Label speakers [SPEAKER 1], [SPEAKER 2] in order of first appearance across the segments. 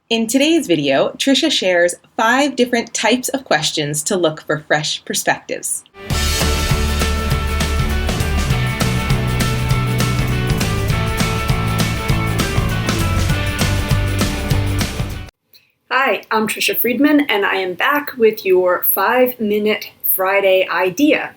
[SPEAKER 1] In today's video, Tricia shares 5 different types of questions to look for fresh perspectives.
[SPEAKER 2] Hi, I'm Tricia Friedman, and I am back with your 5-minute Friday idea.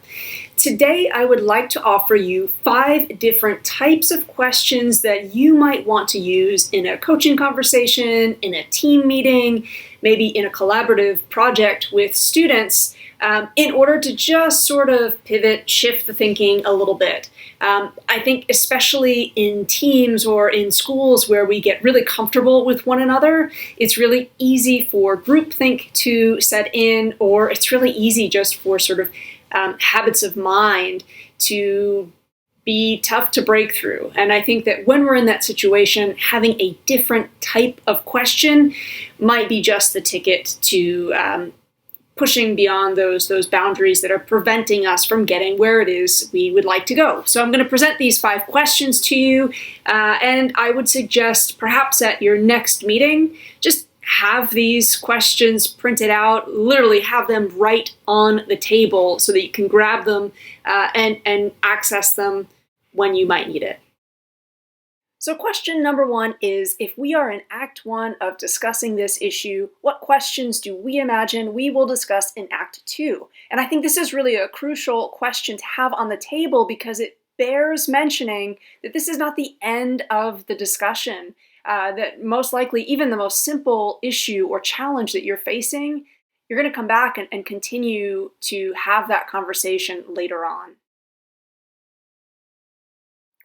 [SPEAKER 2] Today, I would like to offer you 5 different types of questions that you might want to use in a coaching conversation, in a team meeting, maybe in a collaborative project with students, in order to just sort of pivot, shift the thinking a little bit. I think especially in teams or in schools where we get really comfortable with one another, it's really easy for groupthink to set in, or it's really easy just for sort of habits of mind to be tough to break through. And I think that when we're in that situation, having a different type of question might be just the ticket to pushing beyond those boundaries that are preventing us from getting where it is we would like to go. So I'm going to present these 5 questions to you, and I would suggest perhaps at your next meeting, just have these questions printed out, literally have them right on the table so that you can grab them and access them when you might need it. So question number 1 is, if we are in Act 1 of discussing this issue, what questions do we imagine we will discuss in Act 2? And I think this is really a crucial question to have on the table because it bears mentioning that this is not the end of the discussion. That most likely, even the most simple issue or challenge that you're facing, you're going to come back and continue to have that conversation later on.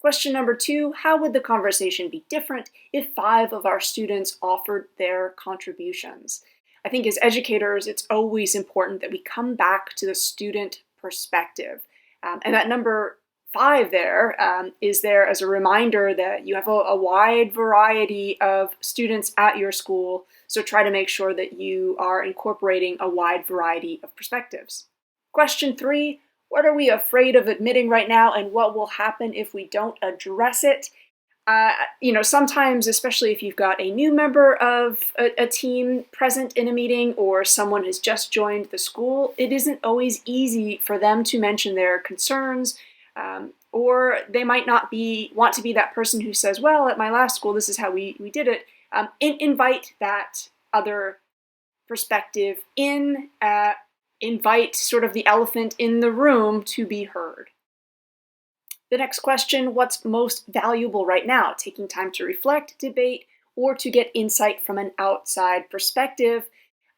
[SPEAKER 2] Question number 2, how would the conversation be different if 5 of our students offered their contributions? I think as educators, it's always important that we come back to the student perspective. And that number 5 there is there as a reminder that you have a wide variety of students at your school, so try to make sure that you are incorporating a wide variety of perspectives. Question 3, what are we afraid of admitting right now, and what will happen if we don't address it? Sometimes, especially if you've got a new member of a team present in a meeting or someone has just joined the school, it isn't always easy for them to mention their concerns. Or they might not want to be that person who says, well, at my last school, this is how we did it. Invite that other perspective in, invite sort of the elephant in the room to be heard. The next question, what's most valuable right now? Taking time to reflect, debate, or to get insight from an outside perspective.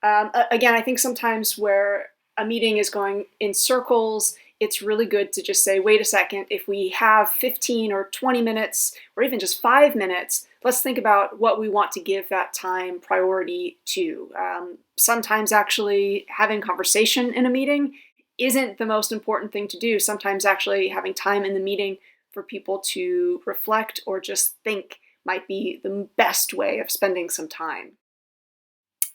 [SPEAKER 2] Again, I think sometimes where a meeting is going in circles, it's really good to just say, wait a second, if we have 15 or 20 minutes, or even just 5 minutes, let's think about what we want to give that time priority to. Sometimes actually having conversation in a meeting isn't the most important thing to do. Sometimes actually having time in the meeting for people to reflect or just think might be the best way of spending some time.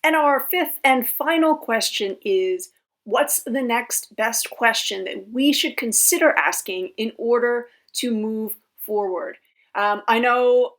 [SPEAKER 2] And our 5th and final question is, what's the next best question that we should consider asking in order to move forward? I know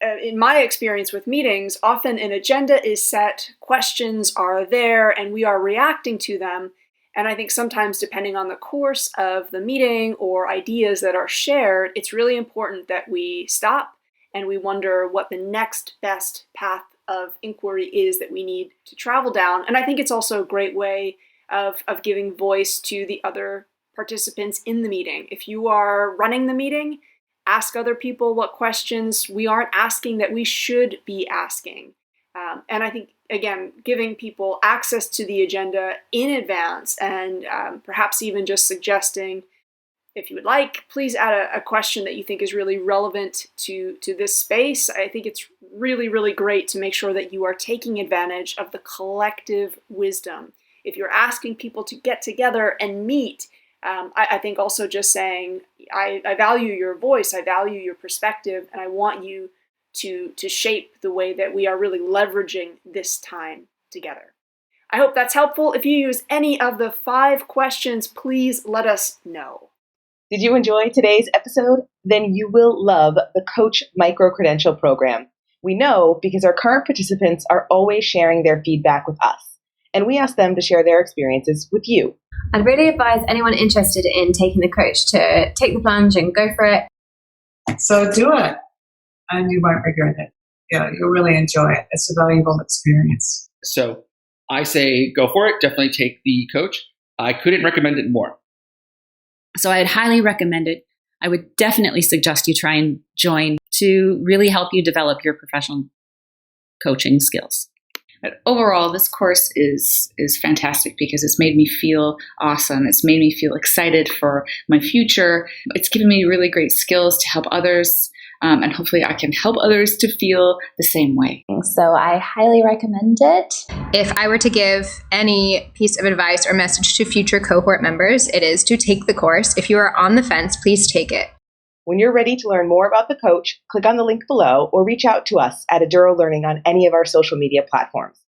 [SPEAKER 2] in my experience with meetings, often an agenda is set, questions are there, and we are reacting to them. And I think sometimes, depending on the course of the meeting or ideas that are shared, it's really important that we stop and we wonder what the next best path of inquiry is that we need to travel down. And I think it's also a great way of giving voice to the other participants in the meeting. If you are running the meeting, ask other people what questions we aren't asking that we should be asking. And I think, again, giving people access to the agenda in advance and perhaps even just suggesting, if you would like, please add a question that you think is really relevant to this space. I think it's really, really great to make sure that you are taking advantage of the collective wisdom. If you're asking people to get together and meet, I think also just saying, I value your voice, I value your perspective, and I want you to shape the way that we are really leveraging this time together. I hope that's helpful. If you use any of the 5 questions, please let us know.
[SPEAKER 1] Did you enjoy today's episode? Then you will love the Coach Microcredential program. We know because our current participants are always sharing their feedback with us, and we ask them to share their experiences with you.
[SPEAKER 3] I'd really advise anyone interested in taking the coach to take the plunge and go for it.
[SPEAKER 4] So do it, and you won't regret it. Yeah, you'll really enjoy it. It's a valuable experience.
[SPEAKER 5] So I say go for it. Definitely take the coach. I couldn't recommend it more.
[SPEAKER 6] So I'd highly recommend it. I would definitely suggest you try and join to really help you develop your professional coaching skills. But overall, this course is fantastic because it's made me feel awesome. It's made me feel excited for my future. It's given me really great skills to help others. And hopefully I can help others to feel the same way.
[SPEAKER 7] So I highly recommend it.
[SPEAKER 8] If I were to give any piece of advice or message to future cohort members, it is to take the course. If you are on the fence, please take it.
[SPEAKER 1] When you're ready to learn more about the coach, click on the link below or reach out to us at Eduro Learning on any of our social media platforms.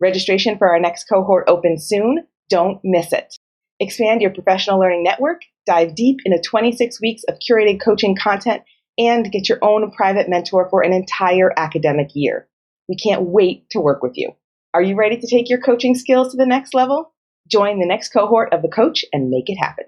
[SPEAKER 1] Registration for our next cohort opens soon. Don't miss it. Expand your professional learning network, dive deep into 26 weeks of curated coaching content, and get your own private mentor for an entire academic year. We can't wait to work with you. Are you ready to take your coaching skills to the next level? Join the next cohort of The Coach and make it happen.